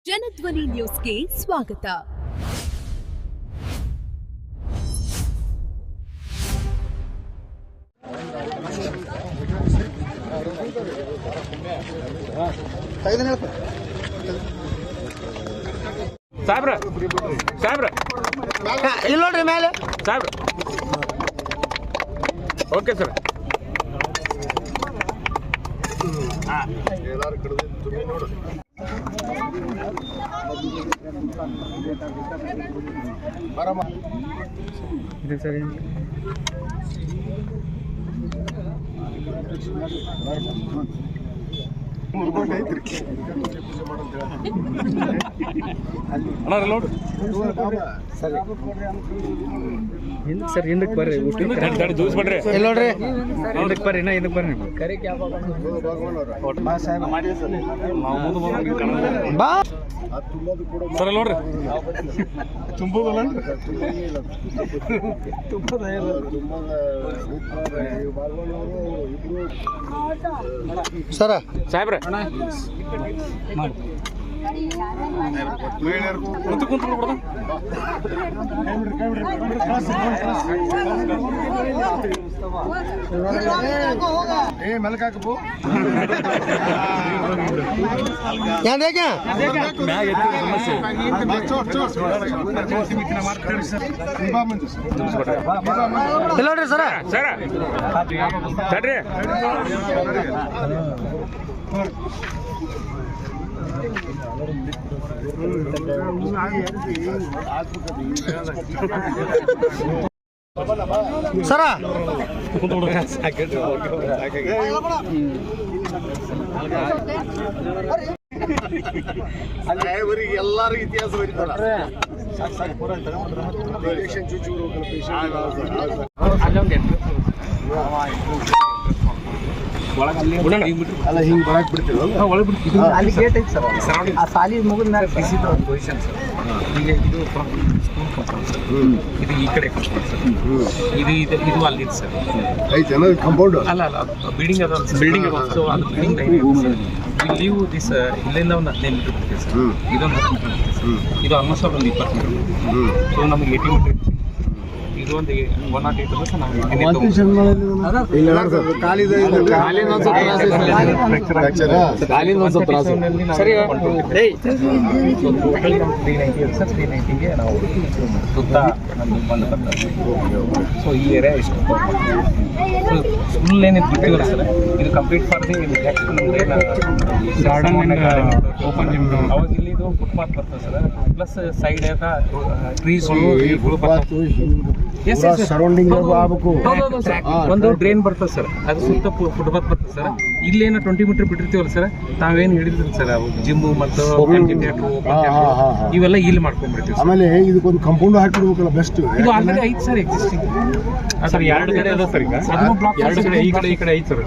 ಜನಧ್ವನಿ ನ್ಯೂಸ್ಗೆ ಸ್ವಾಗತ. ಸಾಬ್ರ ಇಲ್ಲಿ ನೋಡ್ರಿ ಮೇಲೆ ಸಾಬ್ರ ಓಕೆ ಸರ್. ಇದು ಸರಿ ಸರ್ ಹಿಂದಕ್ಕೆ ಬರ್ರಿ ಜ್ಯೂಸ್ ಬಿಡ್ರಿ ಇಲ್ಲಿ ನೋಡ್ರಿ ಹಿಂದಕ್ಕೆ ಬರ್ರಿ ಹಿಂದಕ್ಕೆ ಬರ್ರಿ ಬಾ ಸರ್ ನೋಡ್ರಿ ಸರ ಸಾಹೇಬ್ರೆ ನೋಡ್ರಿ ಸರ ಸರ ತಡ್ರಿ ಸರ ಎಲ್ಲಾರು ಇತಿಹಾಸ ಬರೀತಾರ ಅಲ್ಲ ಹಿಂಗ್ ಒಳಗ್ ಬಿಡ್ತೀವಿ ಅಲ್ಲಿ ಗೇಟ್ ಐತಿ ಸರ್ ಆ ಸಾಲಿ ಮುಗಿದ ಮ್ಯಾಗ ಬಿಸಿದ ಪೊಸಿಷನ್ ಸರ್. ಈಗ ಇದು ಇದು ಈ ಕಡೆ ಇದು ಅಲ್ಲಿ ಸರ್ ಐತೆ ಅನ್ನೋದು ಕಂಪೌಂಡ್ ಅಲ್ಲ ಬಿಲ್ಡಿಂಗ್ ಅದ ಬಿಲ್ಡಿಂಗ್ ಸೊ ಅದು ಬಿಲ್ಡಿಂಗ್ ಲೀವ್ ದಿಸ್ ಇಲ್ಲಿಂದ ಒಂದು 15 ಮೀಟರ್ ಬಿಡ್ತೀವಿ ಸರ್. ಇದೊಂದು 10 ಮೀಟರ್ ಬಿಡ್ತೀವಿ ಸರ್. ಇದು ಆಲ್ಮೋಸ್ಟ್ ಒಂದು 20 ಮೀಟರ್. ಸೊ ನಮಗೆ 80 ಮೀಟರ್ ಇದು ಒಂದು 108 ಬಸ್ ಗೆ ನಾವು ಸುತ್ತ ಬಂದು ಬರ್ತದೆ. ಸೊ ಈ ಏರಿಯಾ ಇಷ್ಟು ಫುಲ್ ಏನಿದೆ ಬಿಟ್ಟಿಲ್ಲ ಸರ್. ಇದು ಕಂಪ್ಲೀಟ್ ಫಾರ್ ದಿ ನೆಕ್ಸ್ಟ್ ನಮ್ದು ಗಾರ್ಡನ್ ಓಪನ್ ಅವಾಗ ಇಲ್ಲಿ ಇದು ಫುಟ್ಪಾತ್ ಬರ್ತದೆ ಸರ್. ಪ್ಲಸ್ ಸೈಡ್ ಟ್ರೀಸ್ಗಳು ಸರೌಂಡಿಂಗ್ ಒಂದು ಡ್ರೈನ್ ಬರ್ತದೆ ಸರ್. ಅದು ಸುತ್ತ ಫುಟ್ಪಾತ್ ಬರ್ತದೆ ಸರ್. ಇಲ್ಲೇನೋ 20 ಮೀಟರ್ ಬಿಟ್ಟಿರ್ತೀವಲ್ಲ ಸರ್, ತಾವೇನು ಹಿಡಿದ್ರಿ ಸರ್ ಜಿಮ್ಮು ಮತ್ತು ಇವೆಲ್ಲ ಇಲ್ಲಿ ಮಾಡ್ಕೊಂಡ್ಬಿಡ್ತೀವಿ. ಆಮೇಲೆ ಇದಕ್ಕೊಂದು ಕಂಪೌಂಡ್ ಹಾಕಿರ್ಬೇಕಲ್ಲ ಬೆಸ್ಟ್. ಇದು ಆಲ್ರೆಡಿ ಐತೆ ಸರ್ ಎಕ್ಸಿಸ್ಟಿಂಗ್ ಸರ್. 2 ಕಡೆ ಅದ ಸರ್. ಈಗ ಅದನ್ನು ಬ್ಲಾಕ್ 2 ಕಡೆ ಈ ಕಡೆ ಐತೆ ಸರ್.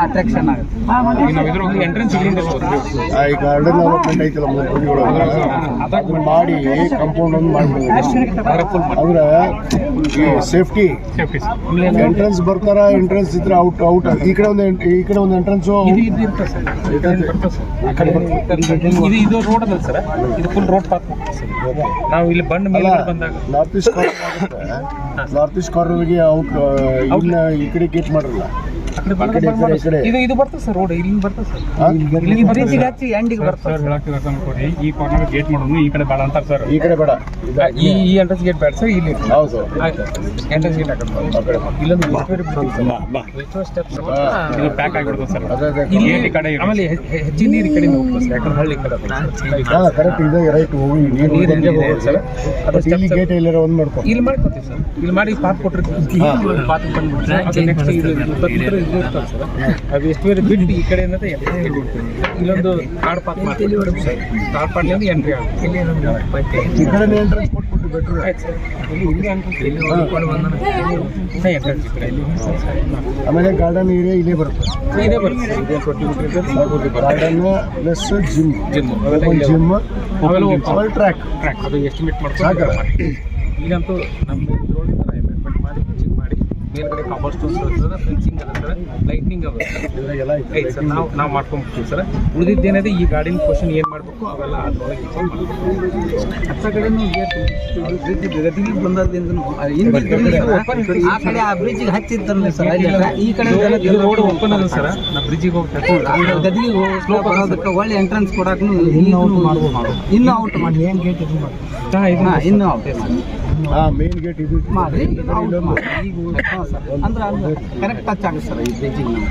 ಅಟ್ರಾಕ್ಷನ್ ಆಗುತ್ತೆ. ಎಂಟ್ರೆನ್ಸ್ ಈ ಗಾರ್ಡನ್ ಡೆವಲಪ್ಮೆಂಟ್ ಐತಲ್ಲ ಅದನ್ನ ಮಾಡಿ ಕಾಂಪೌಂಡ್ ಒಂದು ಮಾಡ್ಬೋದು. ಅಂದ್ರೆ ಸೇಫ್ಟಿ ಎಂಟ್ರೆನ್ಸ್ ಬರ್ತಾರ, ಎಂಟ್ರೆನ್ಸ್ ಇದ್ರೆ ಔಟ್ ಈ ಕಡೆ ಒಂದು ಎಂಟ್ರೆನ್ಸ್ ಇದು ರೋಡ್ ಅದ ಸರ್. ಇದು ಫುಲ್ ರೋಡ್ ಪಾತ್ ನಾವು ಇಲ್ಲಿ ಬಂದ ಮೇಲೆ ಬಂದಾಗ ನಾರ್ತ್ ಈಸ್ಟ್ ಕಾರ್ನರ್ಗೆ ಔಟ್ ಈ ಕಡೆ ಗೇಟ್ ಮಾಡಿರಲ್ಲ. ಇದು ಬರ್ತದೆ ಸರ್. ರೋಡ್ ಇಲ್ಲಿ ಬರ್ತದೆ ಸರ್. ಎಂಡಿಗೆ ಬರ್ತದೆ. ಈ ಕಾರ್ನರ್ ಗೇಟ್ ಮಾಡೋದು ಈ ಕಡೆ ಬೇಡ ಅಂತಾರೆ ಸರ್. ಈ ಕಡೆ ಬೇಡ, ಈ ಎಂಟ್ರೆನ್ಸ್ ಗೇಟ್ ಬೇಡ ಸರ್. ಇಲ್ಲಿ ಹೌದು ಎಂಟ್ರೆನ್ಸ್ ಗೇಟ್ ಇಲ್ಲೊಂದು ಸ್ಟೆಪ್ಸ್ ಇದು ಪ್ಯಾಕ್ ಆಗಿಬಿಡ್ತದೆ ಸರ್. ಇಲ್ಲಿ ಕಡೆ ಆಮೇಲೆ ಹೆಚ್ಚಿನ ನೀರು ಕಡೆ ಹೋಗ್ತದೆ ಸರ್. ಯಾಕಂದ್ರೆ ಹಳ್ಳಿ ಕಡೆ ಕರೆಕ್ಟ್ ಇದೆ. ರೈಟ್ ಹೋಗಿ ನೀರು ಸರ್. ಇಲ್ಲಿ ಗೇಟ್ ಎಲ್ಲಾರ ಒಂದು ಮಾಡ್ಕೊ ಇಲ್ಲಿ ಮಾಡ್ಕೊತೀವಿ ಸರ್. ಇಲ್ಲಿ ಮಾಡಿ ಪಾತ್ ಕೊಟ್ಟಿರ್ತೀವಿ. ಪಾತ್ ಬಂದ್ಬಿಡ್ತೀವಿ. ನೆಕ್ಸ್ಟ್ ಇದು ಅದು ಎಷ್ಟು ಬಿಟ್ಟು ಈ ಕಡೆ ಇಲ್ಲೊಂದು ಕಾರ್ಡ್ ಪಾತ್ ಮಾಡ್ತೀವಿ. ಕಾರ್ಡ್ ಪಾಟ್ಲಿಂದ ಎಂಟ್ರಿ ಆಗುತ್ತೆ. ಈ ಕಡೆ ಎಂಟ್ರೆನ್ಸ್ ಕೊಟ್ಬಿಟ್ಟು ಬೆಟ್ರ್ ಆಯ್ತು ಸರ್. ಇಲ್ಲಿ ಎಂಟ್ರೆನ್ಸ್ ಈ ಕಡೆ. ಆಮೇಲೆ ಗಾರ್ಡನ್ ಏರಿಯಾ ಇಲ್ಲೇ ಬರುತ್ತೆ. ಇದೇ ಬರುತ್ತೆ ಸರ್. ಇದೇ 20 meter garden plus gym track ಅದು ಎಸ್ಟಿಮೇಟ್ ಮಾಡ್ಕೊಂಡು ಈಗಂತೂ ನಮ್ಮ ರೋಡ್ ಅಮೆಂಡ್ಮೆಂಟ್ ಮಾಡಿ ಮೇಲ್ಗಡೆ ಕಾಪರ್ ಸ್ಟೋನ್ಸ್ ಇರ್ತದೆ, ಫೆನ್ಸಿಂಗ್ ಅದ ಸರ್, ಲೈಟ್ನಿಂಗ್ ಅದ ಇದ್ರಾಗೆಲ್ಲ ಐತೆ. ಐತೆ ಸರ್. ನಾವು ಮಾಡ್ಕೊಂಡ್ಬಿಡ್ತೀವಿ ಸರ್. ಉಳಿದಿದ್ದೇನದೆ ಈ ಗಾಡಿನ ಕ್ವಶನ್ ಏನು ಮಾಡಬೇಕು ಅವೆಲ್ಲ ಅದ್ರೊಳಗೆ ಹತ್ತ ಕಡೆನೂ ಗದಿಗೆ ಬಂದದ್ರಿಂದ ಆ ಕಡೆ ಆ ಬ್ರಿಡ್ಜಿಗೆ ಹಚ್ಚಿರ್ತಾರಲ್ಲ ಸರ್, ಅಲ್ಲಿ ಈ ಕಡೆ ಇದು ರೋಡ್ ಓಪನ್ ಅದ ಸರ್. ನಾ ಬ್ರಿಡ್ಜಿಗೆ ಹೋಗ್ತಾ ಗದಿಗೆ ಸ್ಲೋಪ್ ಬರೋದಕ್ಕೆ ಒಳ್ಳೆ ಎಂಟ್ರೆನ್ಸ್ ಕೊಡಾಕು ಇನ್ನು ಔಟ್ ಮಾಡಿ ಮೇನ್ ಗೇಟ್ ಇದು ಮಾಡಿ ಇನ್ನು ಔಟ್ ಮೇನ್ ಗೇಟ್ ಇದು ಮಾಡಿ ಔಟ್ ಮಾಡಿ ಈಗ ಸರ್ ಅಂದ್ರೆ ಕರೆಕ್ಟ್ ಟಚ್ ಆಗುತ್ತೆ ಸರ್ ಈ ಬ್ರಿಡ್ಜಿಗೆ.